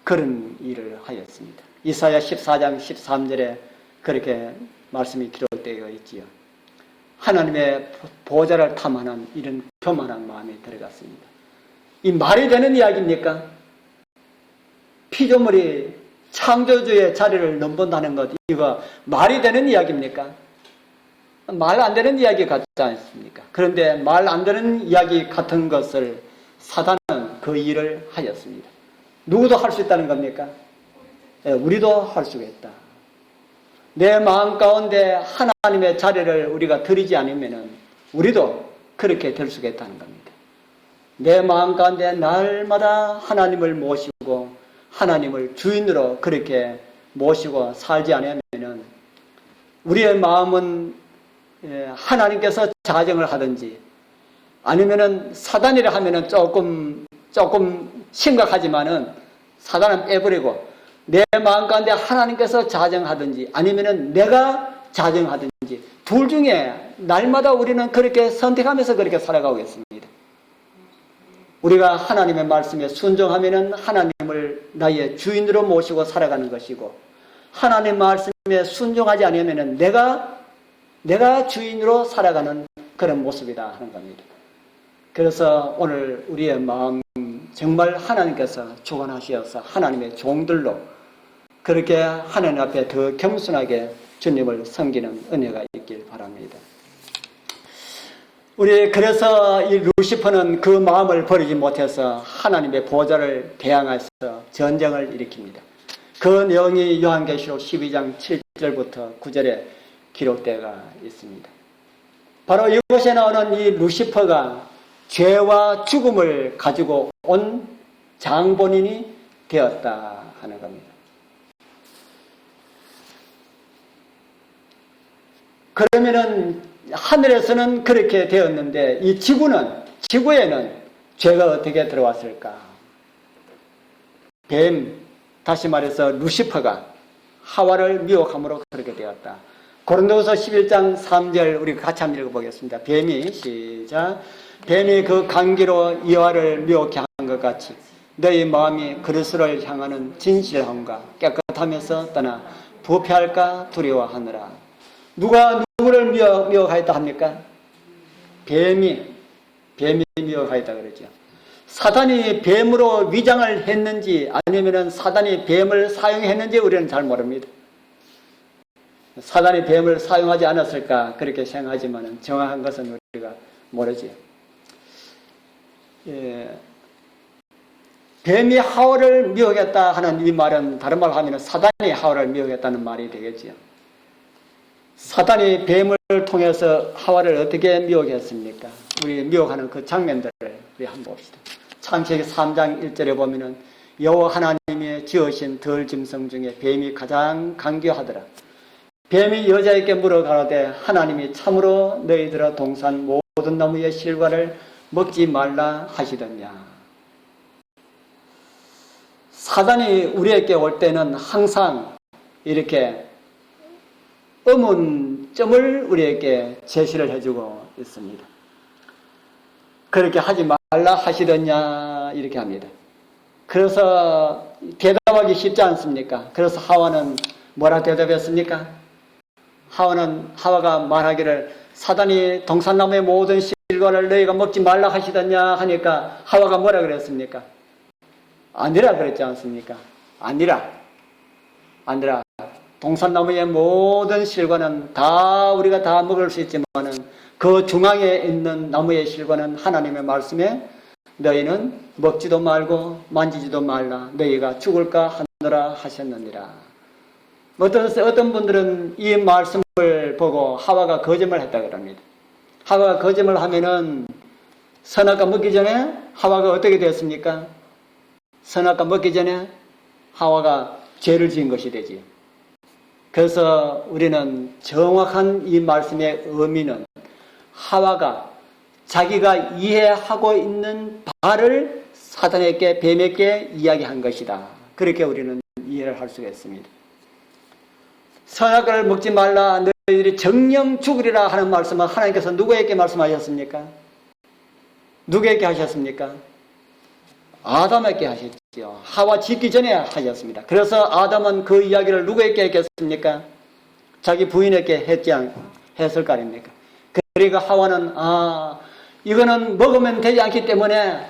그런 일을 하였습니다. 이사야 14장 13절에 그렇게 말씀이 기록되어 있지요. 하나님의 보좌를 탐하는 이런 교만한 마음이 들어갔습니다. 이 말이 되는 이야기입니까? 피조물이 창조주의 자리를 넘본다는 것, 이거 말이 되는 이야기입니까? 말 안 되는 이야기 같지 않습니까? 그런데 말 안 되는 이야기 같은 것을 사단은 그 일을 하였습니다. 누구도 할 수 있다는 겁니까? 우리도 할 수가 있다. 내 마음 가운데 하나님의 자리를 우리가 드리지 않으면 우리도 그렇게 될 수가 있다는 겁니다. 내 마음 가운데 날마다 하나님을 모시고 하나님을 주인으로 그렇게 모시고 살지 않으면 우리의 마음은 하나님께서 자정을 하든지 아니면은 사단이라 하면은 조금 심각하지만은 사단은 빼버리고 내 마음 가운데 하나님께서 자정하든지 아니면은 내가 자정하든지 둘 중에 날마다 우리는 그렇게 선택하면서 그렇게 살아가고 있습니다. 우리가 하나님의 말씀에 순종하면은 하나님을 나의 주인으로 모시고 살아가는 것이고, 하나님 말씀에 순종하지 않으면은 내가 주인으로 살아가는 그런 모습이다 하는 겁니다. 그래서 오늘 우리의 마음 정말 하나님께서 주관하시어서 하나님의 종들로 그렇게 하나님 앞에 더 겸손하게 주님을 섬기는 은혜가 있길 바랍니다. 그래서 이 루시퍼는 그 마음을 버리지 못해서 하나님의 보좌를 대항해서 전쟁을 일으킵니다. 그 내용이 요한계시록 12장 7절부터 9절에 기록되어 있습니다. 바로 이곳에 나오는 이 루시퍼가 죄와 죽음을 가지고 온 장본인이 되었다 하는 겁니다. 그러면은 하늘에서는 그렇게 되었는데 이 지구에는 죄가 어떻게 들어왔을까? 다시 말해서 루시퍼가 하와를 미혹함으로 그렇게 되었다. 고린도후서 11장 3절 우리 같이 한번 읽어보겠습니다. 뱀이 그 강기로 여호와를 미혹해 한 것 같이 너희 마음이 그리스도를 향하는 진실함과 깨끗하면서 떠나 부패할까 두려워하느라. 누가 누구를 미혹하였다 합니까? 뱀이 미혹하였다 그러죠. 사단이 뱀으로 위장을 했는지 아니면 사단이 뱀을 사용했는지 우리는 잘 모릅니다. 사단이 뱀을 사용하지 않았을까 그렇게 생각하지만 정확한 것은 우리가 모르지. 뱀이 하와를 미혹했다 하는 이 말은 다른 말로 하면 사단이 하와를 미혹했다는 말이 되겠지요. 사단이 뱀을 통해서 하와를 어떻게 미혹했습니까? 우리 미혹하는 그 장면들을 우리 한번 봅시다. 창세기 3장 1절에 보면은 여호와 하나님이 지으신 들 짐승 중에 뱀이 가장 간교하더라. 뱀이 여자에게 물어가로되 하나님이 참으로 너희들아 동산 모든 나무의 실과를 먹지 말라 하시더냐. 사단이 우리에게 올 때는 항상 이렇게 의문점을 우리에게 제시를 해주고 있습니다. 그렇게 하지 말라 하시더냐 이렇게 합니다. 그래서 대답하기 쉽지 않습니까? 그래서 하와는 뭐라 대답했습니까? 하와가 말하기를 사단이 동산나무의 모든 실과를 너희가 먹지 말라 하시더냐 하니까 하와가 뭐라 그랬습니까? 아니라 그랬지 않습니까? 아니라 동산나무의 모든 실과는 다 우리가 다 먹을 수 있지만은 그 중앙에 있는 나무의 실과는 하나님의 말씀에 너희는 먹지도 말고 만지지도 말라 너희가 죽을까 하느라 하셨느니라. 어떤 분들은 이 말씀을 보고 하와가 거짓말을 했다 그럽니다. 하와가 거짓말을 하면은 선악과 먹기 전에 하와가 어떻게 되었습니까? 선악과 먹기 전에 하와가 죄를 지은 것이 되지요. 그래서 우리는 정확한 이 말씀의 의미는 하와가 자기가 이해하고 있는 바를 사단에게 뱀에게 이야기한 것이다. 그렇게 우리는 이해를 할 수가 있습니다. 선악을 먹지 말라 너희들이 정령 죽으리라 하는 말씀은 하나님께서 누구에게 말씀하셨습니까? 누구에게 하셨습니까? 아담에게 하셨죠. 하와 짓기 전에 하셨습니다. 그래서 아담은 그 이야기를 누구에게 했겠습니까? 자기 부인에게 했을 거 아닙니까? 그러니까 하와는 이거는 먹으면 되지 않기 때문에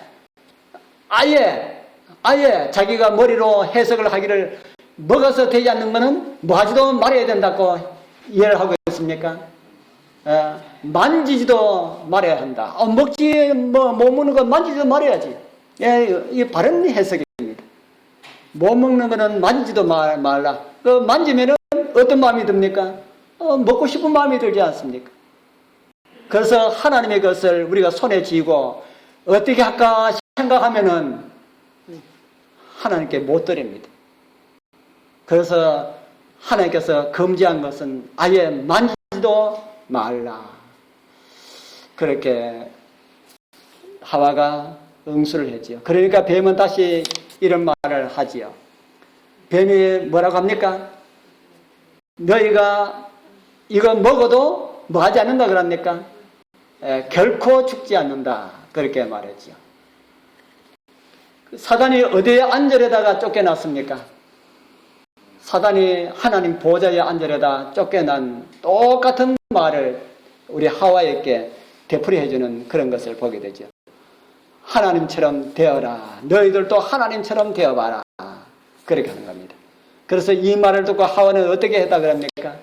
아예 자기가 머리로 해석을 하기를 먹어서 되지 않는 것은 뭐 하지도 말아야 된다고 이해를 하고 있습니까? 만지지도 말아야 한다. 못 먹는 거 만지지도 말아야지. 이 바른 해석입니다. 못 먹는 거는 만지지도 말라. 만지면은 어떤 마음이 듭니까? 먹고 싶은 마음이 들지 않습니까? 그래서 하나님의 것을 우리가 손에 쥐고 어떻게 할까 생각하면은 하나님께 못 드립니다. 그래서 하나님께서 금지한 것은 아예 만지지도 말라. 그렇게 하와가 응수를 했지요. 그러니까 뱀은 다시 이런 말을 하지요. 뱀이 뭐라고 합니까? 너희가 이거 먹어도 뭐 하지 않는다 그럽니까? 결코 죽지 않는다. 그렇게 말했죠. 사단이 어디에 앉으려다가 쫓겨났습니까? 사단이 하나님 보좌에 앉으려다 쫓겨난 똑같은 말을 우리 하와에게 되풀이해주는 그런 것을 보게 되죠. 하나님처럼 되어라. 너희들도 하나님처럼 되어봐라. 그렇게 하는 겁니다. 그래서 이 말을 듣고 하와는 어떻게 했다 그럽니까?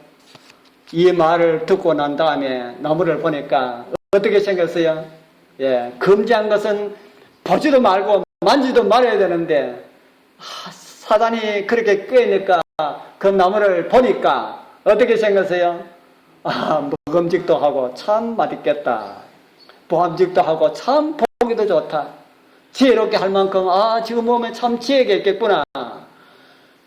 이 말을 듣고 난 다음에 나무를 보니까 어떻게 생겼어요? 금지한 것은 보지도 말고 만지도 말아야 되는데 사단이 그렇게 꾀니까 그 나무를 보니까 어떻게 생겼어요? 먹음직도 하고 참 맛있겠다. 보암직도 하고 참 보기도 좋다. 지혜롭게 할 만큼 지금 보면 참 지혜가 있겠구나.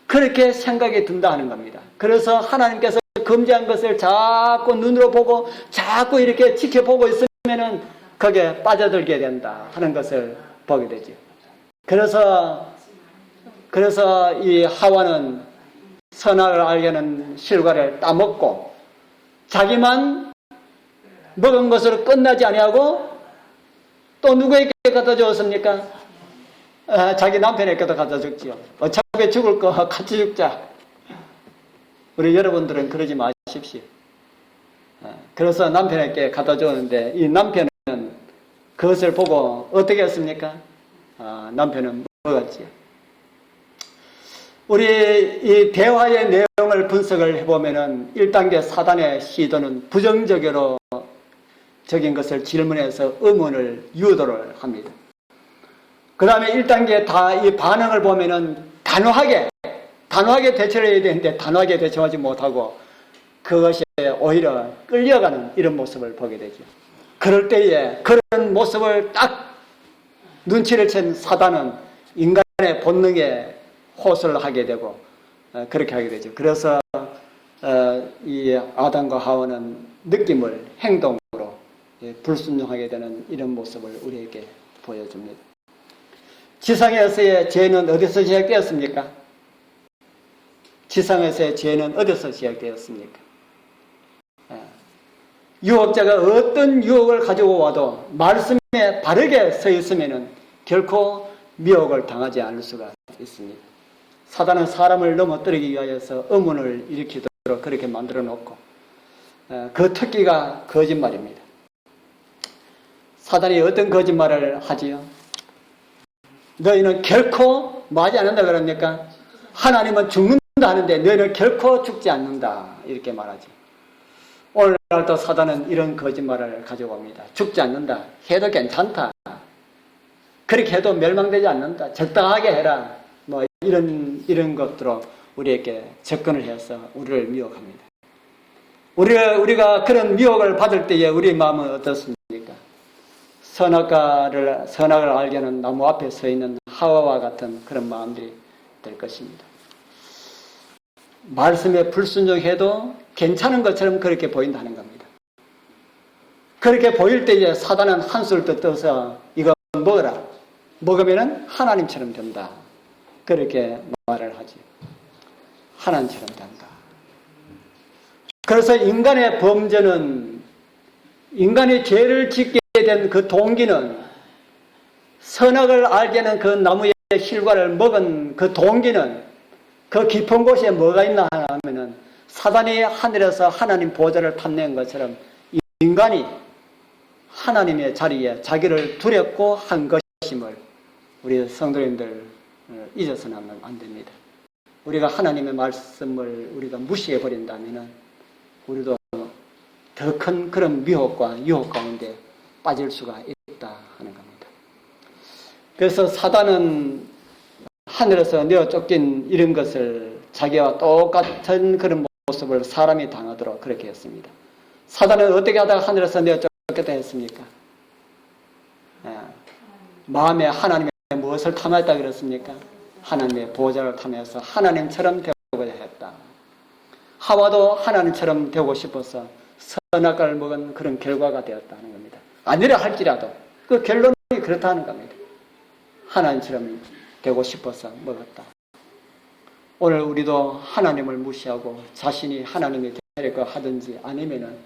그렇게 생각이 든다 하는 겁니다. 그래서 하나님께서 금지한 것을 자꾸 눈으로 보고 자꾸 이렇게 지켜보고 있으면은 거기에 빠져들게 된다 하는 것을 보게 되죠. 그래서 이 하와는 선악을 알게는 실과를 따먹고 자기만 먹은 것으로 끝나지 아니하고 또 누구에게 갖다 주었습니까? 자기 남편에게도 갖다 줬지요. 어차피 죽을 거 같이 죽자. 우리 여러분들은 그러지 마십시오. 그래서 남편에게 갖다 줬는데 이 남편은 그것을 보고 어떻게 했습니까? 남편은 먹었지요. 우리 이 대화의 내용을 분석을 해보면은 1단계 사단의 시도는 부정적인 것을 질문해서 의문을 유도를 합니다. 그 다음에 1단계 다 이 반응을 보면은 단호하게 대처를 해야 되는데 단호하게 대처하지 못하고 그것이 오히려 끌려가는 이런 모습을 보게 되죠. 그럴 때에 그런 모습을 딱 눈치를 챈 사단은 인간의 본능에 호소를 하게 되고 그렇게 하게 되죠. 그래서 이 아담과 하와는 느낌을 행동으로 불순종하게 되는 이런 모습을 우리에게 보여줍니다. 지상에서의 죄는 어디서 시작되었습니까? 지상에서의 죄는 어디서 시작되었습니까? 유혹자가 어떤 유혹을 가지고 와도 말씀에 바르게 서 있으면 결코 미혹을 당하지 않을 수가 있습니다. 사단은 사람을 넘어뜨리기 위하여서 의문을 일으키도록 그렇게 만들어 놓고 그 특기가 거짓말입니다. 사단이 어떤 거짓말을 하지요? 너희는 결코 뭐 하지 않는다 그럽니까? 하나님은 죽는다 하는데 너희는 결코 죽지 않는다 이렇게 말하지. 오늘날도 사단은 이런 거짓말을 가지고 옵니다. 죽지 않는다. 해도 괜찮다. 그렇게 해도 멸망되지 않는다. 적당하게 해라. 뭐 이런 것들로 우리에게 접근을 해서 우리를 미혹합니다. 우리가 그런 미혹을 받을 때에 우리 마음은 어떻습니까? 선악을 알게는 나무 앞에 서 있는 하와와 같은 그런 마음들이 될 것입니다. 말씀에 불순종해도 괜찮은 것처럼 그렇게 보인다는 겁니다. 그렇게 보일 때에 사단은 한술 떠서 이거 먹어라. 먹으면 하나님처럼 된다. 그렇게 말을 하지. 하나님처럼 된다. 그래서 인간의 범죄는 인간이 죄를 짓게 된 그 동기는 선악을 알게는 그 나무의 실과를 먹은 그 동기는 그 깊은 곳에 뭐가 있나 하면은 사단이 하늘에서 하나님 보좌를 탐낸 것처럼 인간이 하나님의 자리에 자기를 두렵고 한 것임을 우리 성도님들 잊어서는 안 됩니다. 우리가 하나님의 말씀을 우리가 무시해 버린다면은 우리도 더 큰 그런 미혹과 유혹 가운데 빠질 수가 있다 하는 겁니다. 그래서 사단은 하늘에서 내어 쫓긴 이런 것을 자기와 똑같은 그런 모습을 사람이 당하도록 그렇게 했습니다. 사단은 어떻게 하다가 하늘에서 내어 쫓겼다 했습니까? 마음에 하나님의 무엇을 탐했다 그랬습니까? 하나님의 보좌를 탐해서 하나님처럼 되고자 했다. 하와도 하나님처럼 되고 싶어서 선악과를 먹은 그런 결과가 되었다는 겁니다. 아니라 할지라도 그 결론이 그렇다는 겁니다. 하나님처럼 되고 싶어서 먹었다. 오늘 우리도 하나님을 무시하고 자신이 하나님의 되려고 하든지 아니면은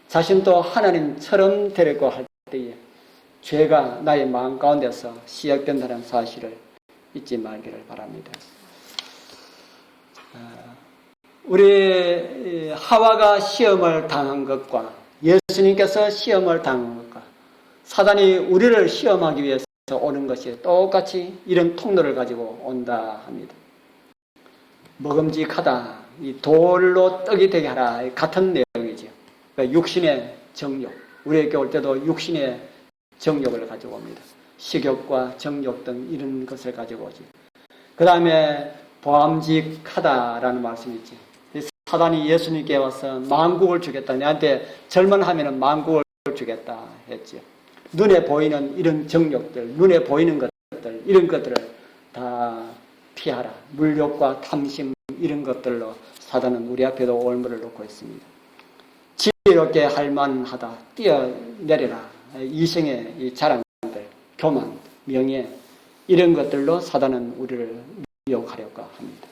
자신도 하나님처럼 되려고 할 때에 죄가 나의 마음 가운데서 시작된다는 사실을 잊지 말기를 바랍니다. 우리 하와가 시험을 당한 것과 예수님께서 시험을 당한 것과 사단이 우리를 시험하기 위해서 오는 것이 똑같이 이런 통로를 가지고 온다 합니다. 먹음직하다, 이 돌로 떡이 되게 하라, 같은 내용이죠. 그러니까 육신의 정욕, 우리에게 올 때도 육신의 정욕을 가지고 옵니다. 식욕과 정욕 등 이런 것을 가지고 오지. 그 다음에 보암직하다라는 말씀이 있지. 사단이 예수님께 와서 만국을 주겠다. 내한테 절만하면 만국을 주겠다 했죠. 눈에 보이는 이런 정욕들, 눈에 보이는 것들, 이런 것들을 다 피하라. 물욕과 탐심 이런 것들로 사단은 우리 앞에도 올무를 놓고 있습니다. 지혜롭게 할만하다. 뛰어내려라. 이생의 이 자랑들, 교만, 명예 이런 것들로 사단은 우리를 미혹하려고 합니다.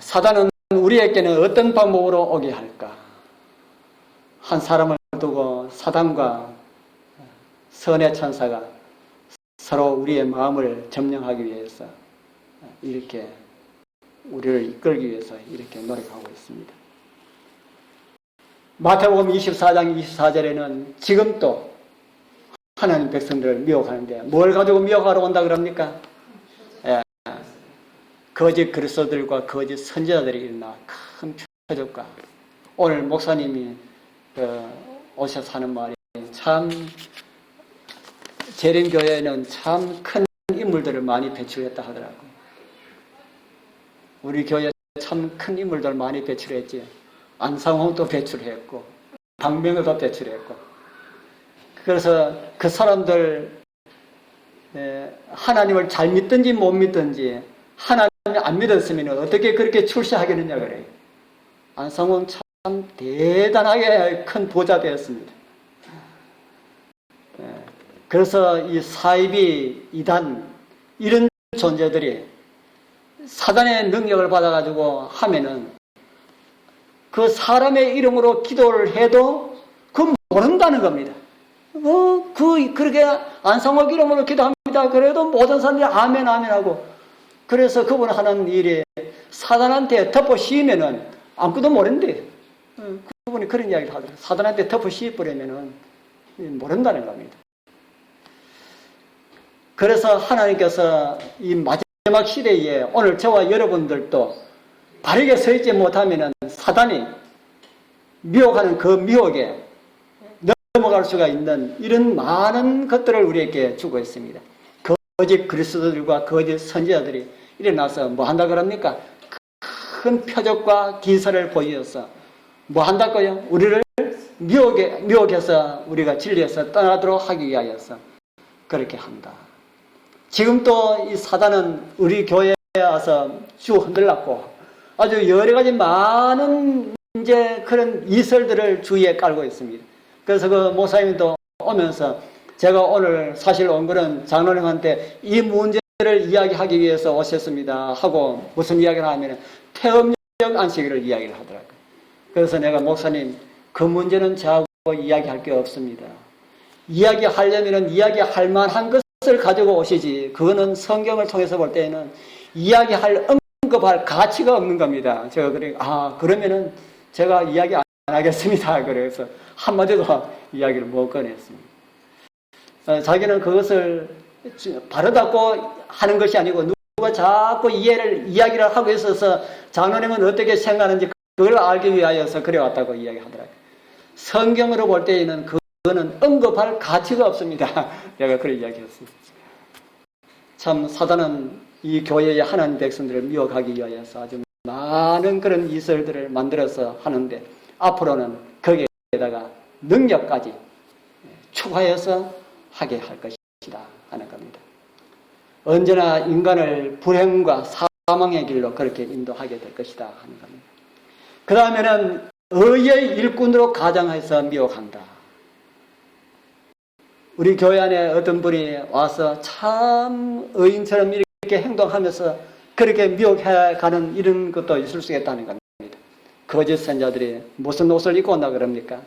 사단은 우리에게는 어떤 방법으로 오게 할까? 한 사람을 두고 사단과 선의 천사가 서로 우리의 마음을 점령하기 위해서 이렇게 우리를 이끌기 위해서 이렇게 노력하고 있습니다. 마태복음 24장 24절에는 지금 또 하나님 백성들을 미혹하는데 뭘 가지고 미혹하러 온다 그럽니까? 거짓 그리스도들과 거짓 선지자들이 일어나 큰 표적과 오늘 목사님이 오셔서 하는 말이 참 재림교회에는 참 큰 인물들을 많이 배출했다 하더라고요. 우리 교회에 참 큰 인물들 많이 배출했지. 안상홍도 배출했고 박명호도 배출했고 그래서 그 사람들 하나님을 잘 믿든지 못 믿든지 하나님을 안 믿었으면 어떻게 그렇게 출세하겠느냐 그래요. 안상홍 참 대단하게 큰 부자 되었습니다. 그래서 이 사이비, 이단 이런 존재들이 사단의 능력을 받아가지고 하면은 그 사람의 이름으로 기도를 해도 그 모른다는 겁니다. 그렇게 안상홍 이름으로 기도합니다. 그래도 모든 사람들이 아멘 아멘 하고 그래서 그분 하는 일이 사단한테 덮어 씌우면은 아무것도 모른대. 그분이 그런 이야기를 하더라고요. 사단한테 덮어 씌워버리면은 모른다는 겁니다. 그래서 하나님께서 이 마지막 시대에 오늘 저와 여러분들도 바르게 서 있지 못하면은 사단이 미혹하는 그 미혹에 넘어갈 수가 있는 이런 많은 것들을 우리에게 주고 있습니다. 거짓 그리스도들과 거짓 선지자들이 일어나서 뭐 한다 그럽니까? 큰 표적과 기사를 보여서 뭐 한다고요? 우리를 미혹해서 우리가 진리에서 떠나도록 하기 위하여서 그렇게 한다. 지금 또 이 사단은 우리 교회에 와서 쭉 흔들렸고 아주 여러 가지 많은 이제 그런 이설들을 주위에 깔고 있습니다. 그래서 그 목사님도 오면서 제가 오늘 사실 온 거는 장로님한테 이 문제를 이야기하기 위해서 오셨습니다 하고 무슨 이야기를 하면 폐업령 안식일을 이야기를 하더라고요. 그래서 내가 목사님 그 문제는 저하고 이야기할 게 없습니다. 이야기하려면 이야기할 만한 것을 가지고 오시지 그거는 성경을 통해서 볼 때에는 이야기할 언급할 가치가 없는 겁니다. 제가 그래 그러면은 제가 이야기 안 하겠습니다. 그래서 한마디도 이야기를 못 꺼냈습니다. 자기는 그것을 바르다고 하는 것이 아니고 누가 자꾸 이야기를 하고 있어서 장로님은 어떻게 생각하는지 그걸 알기 위하여서 그래왔다고 이야기하더라고요. 성경으로 볼 때에는 그거는 언급할 가치가 없습니다. 내가 그런 이야기했습니다. 참 사단은 이 교회의 하나님 백성들을 미혹하기 위하여서 아주 많은 그런 이설들을 만들어서 하는데 앞으로는 거기에다가 능력까지 추가해서 하게 할 것이다 하는 겁니다. 언제나 인간을 불행과 사망의 길로 그렇게 인도하게 될 것이다 하는 겁니다. 그 다음에는 의의 일꾼으로 가장해서 미혹한다. 우리 교회 안에 어떤 분이 와서 참 의인처럼 이렇게 행동하면서 그렇게 미혹해가는 이런 것도 있을 수 있다는 겁니다. 거짓 선자들이 무슨 옷을 입고 온다 그럽니까?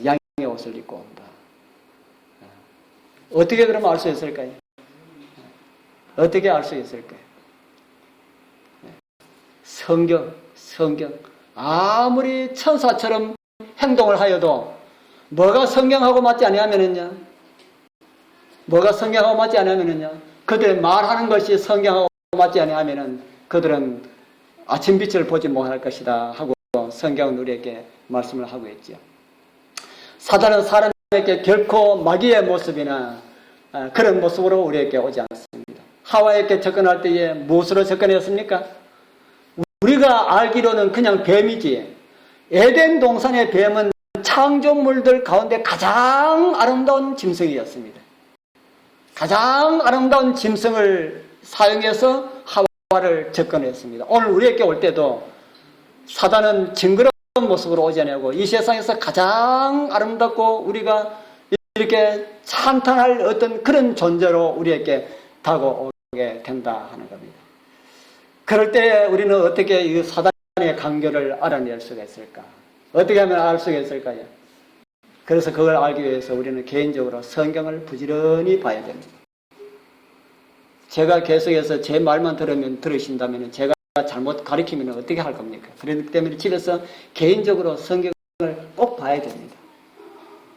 양의 옷을 입고 온다. 어떻게 그러면 알 수 있을까요? 어떻게 알 수 있을까요? 성경. 아무리 천사처럼 행동을 하여도 뭐가 성경하고 맞지 아니하면은요? 뭐가 성경하고 맞지 않으면은요? 그들의 말하는 것이 성경하고 맞지 아니하면은 그들은 아침 빛을 보지 못할 것이다 하고 성경은 우리에게 말씀을 하고 있죠. 사단은 사람에게 결코 마귀의 모습이나 그런 모습으로 우리에게 오지 않습니다. 하와에게 접근할 때에 무엇으로 접근했습니까? 우리가 알기로는 그냥 뱀이지. 에덴 동산의 뱀은 창조물들 가운데 가장 아름다운 짐승이었습니다. 가장 아름다운 짐승을 사용해서 하와를 접근했습니다. 오늘 우리에게 올 때도 사단은 징그러운 모습으로 오지 않냐고 이 세상에서 가장 아름답고 우리가 이렇게 찬탄할 어떤 그런 존재로 우리에게 다가오게 된다 하는 겁니다. 그럴 때 우리는 어떻게 이 사단의 강교를 알아낼 수가 있을까? 어떻게 하면 알 수가 있을까요? 그래서 그걸 알기 위해서 우리는 개인적으로 성경을 부지런히 봐야 됩니다. 제가 계속해서 제 말만 들으신다면 제가 잘못 가르치면 어떻게 할 겁니까? 그렇기 때문에 집에서 개인적으로 성경을 꼭 봐야 됩니다.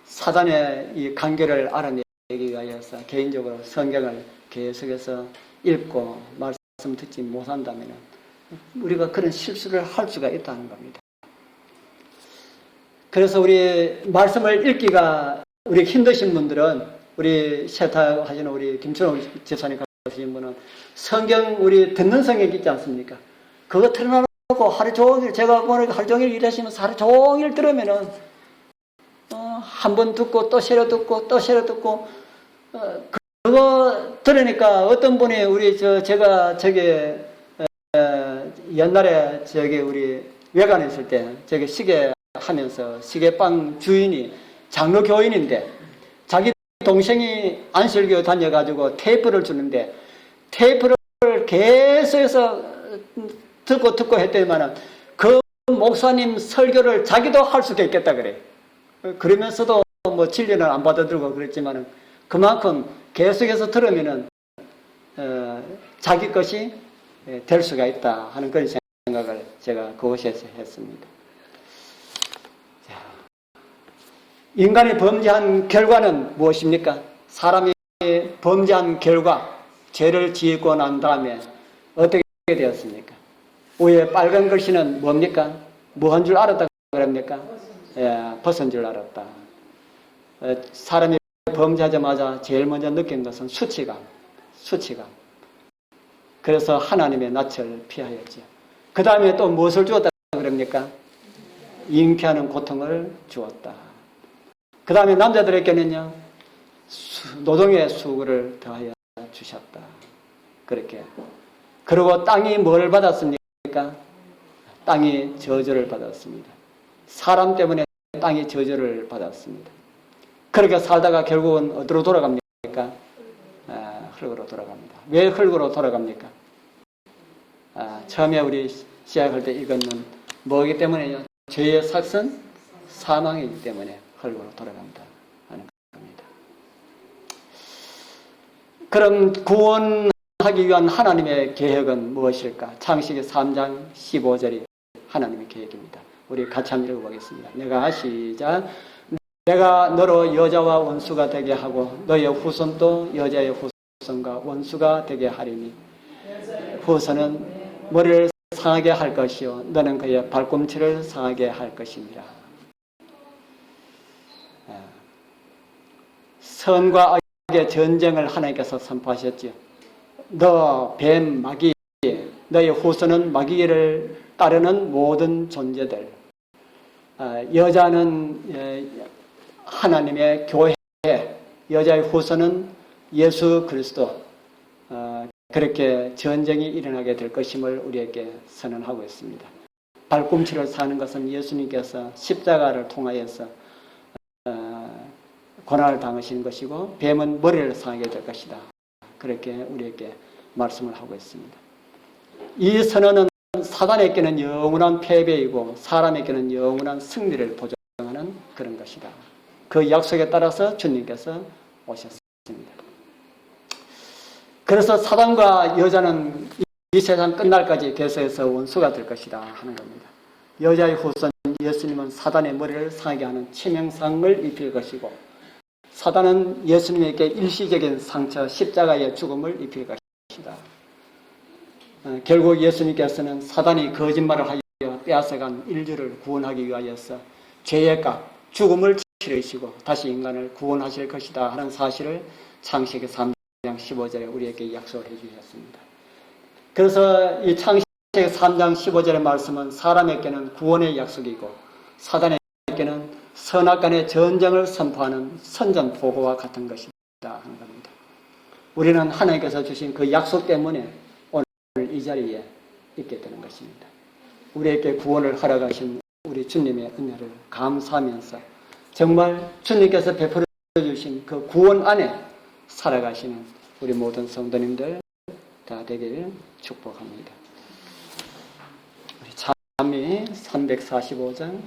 사단의 이 관계를 알아내기 위해서 개인적으로 성경을 계속해서 읽고 말씀 듣지 못한다면 우리가 그런 실수를 할 수가 있다는 겁니다. 그래서 우리 말씀을 읽기가 우리 힘드신 분들은 우리 세탁하시는 우리 김철웅 집사님 가르치신 분은 성경 우리 듣는 성경 있지 않습니까? 그거 틀어놓고 하루 종일 제가 오늘 하루 종일 일하시면서 하루 종일 들으면은 한 번 듣고 또 새로 듣고 또 새로 듣고 그거 들으니까 어떤 분이 우리 제가 옛날에 우리 외관에 있을 때 시계 하면서 시계방 주인이 장로 교인인데 자기 동생이 안실교 다녀가지고 테이프를 주는데 테이프를 계속해서 듣고 했더니만은 그 목사님 설교를 자기도 할 수가 있겠다 그래. 그러면서도 뭐 진리는 안 받아들고 그랬지만은 그만큼 계속해서 들으면은 자기 것이 될 수가 있다 하는 그런 생각을 제가 그곳에서 했습니다. 인간이 범죄한 결과는 무엇입니까? 사람이 범죄한 결과, 죄를 짓고 난 다음에 어떻게 되었습니까? 위에 빨간 글씨는 뭡니까? 뭐 한 줄 알았다 그럽니까? 벗은 줄 알았다. 사람이 범죄하자마자 제일 먼저 느낀 것은 수치감. 그래서 하나님의 낯을 피하였죠. 그 다음에 또 무엇을 주었다 그럽니까? 잉태하는 고통을 주었다. 그 다음에 남자들에게는요, 노동의 수고를 더하여 주셨다. 그렇게. 그리고 땅이 뭘 받았습니까? 땅이 저주를 받았습니다. 사람 때문에 땅이 저주를 받았습니다. 그렇게 살다가 결국은 어디로 돌아갑니까? 흙으로 돌아갑니다. 왜 흙으로 돌아갑니까? 처음에 우리 시작할 때 이거는 뭐이기 때문에요? 죄의 삭은 사망이기 때문에 흙으로 돌아간다 하는 겁니다. 그럼 구원하기 위한 하나님의 계획은 무엇일까? 창세기 3장 15절이 하나님의 계획입니다. 우리 같이 한번 읽어보겠습니다. 시작. 내가 너로 여자와 원수가 되게 하고 너의 후손도 여자의 후손과 원수가 되게 하리니 후손은 머리를 상하게 할 것이요 너는 그의 발꿈치를 상하게 할 것이니라. 선과 악의 전쟁을 하나님께서 선포하셨죠. 너 뱀 마귀 너의 후손은 마귀를 따르는 모든 존재들, 여자는 하나님의 교회, 여자의 후손은 예수 그리스도, 그렇게 전쟁이 일어나게 될 것임을 우리에게 선언하고 있습니다. 발꿈치를 사는 것은 예수님께서 십자가를 통하여서 고난을 당하신 것이고 뱀은 머리를 상하게 될 것이다. 그렇게 우리에게 말씀을 하고 있습니다. 이 선언은 사단에게는 영원한 패배이고 사람에게는 영원한 승리를 보장하는 그런 것이다. 그 약속에 따라서 주님께서 오셨습니다. 그래서 사단과 여자는 이 세상 끝날까지 계속해서 원수가 될 것이다 하는 겁니다. 여자의 후손 예수님은 사단의 머리를 상하게 하는 치명상을 입힐 것이고 사단은 예수님에게 일시적인 상처, 십자가의 죽음을 입힐 것이다. 결국 예수님께서는 사단이 거짓말을 하여 빼앗아간 인류를 구원하기 위하여서 죄의 값, 죽음을 치르시고 다시 인간을 구원하실 것이다 하는 사실을 창세기 3장 15절에 우리에게 약속을 해주셨습니다. 그래서 이 창세기 3장 15절의 말씀은 사람에게는 구원의 약속이고 사단에게는 선악간의 전쟁을 선포하는 선전포고와 같은 것이다 하는 겁니다. 우리는 하나님께서 주신 그 약속 때문에 오늘 이 자리에 있게 되는 것입니다. 우리에게 구원을 허락하신 우리 주님의 은혜를 감사하면서 정말 주님께서 베풀어 주신 그 구원 안에 살아가시는 우리 모든 성도님들 다 되기를 축복합니다. 우리 찬미 345장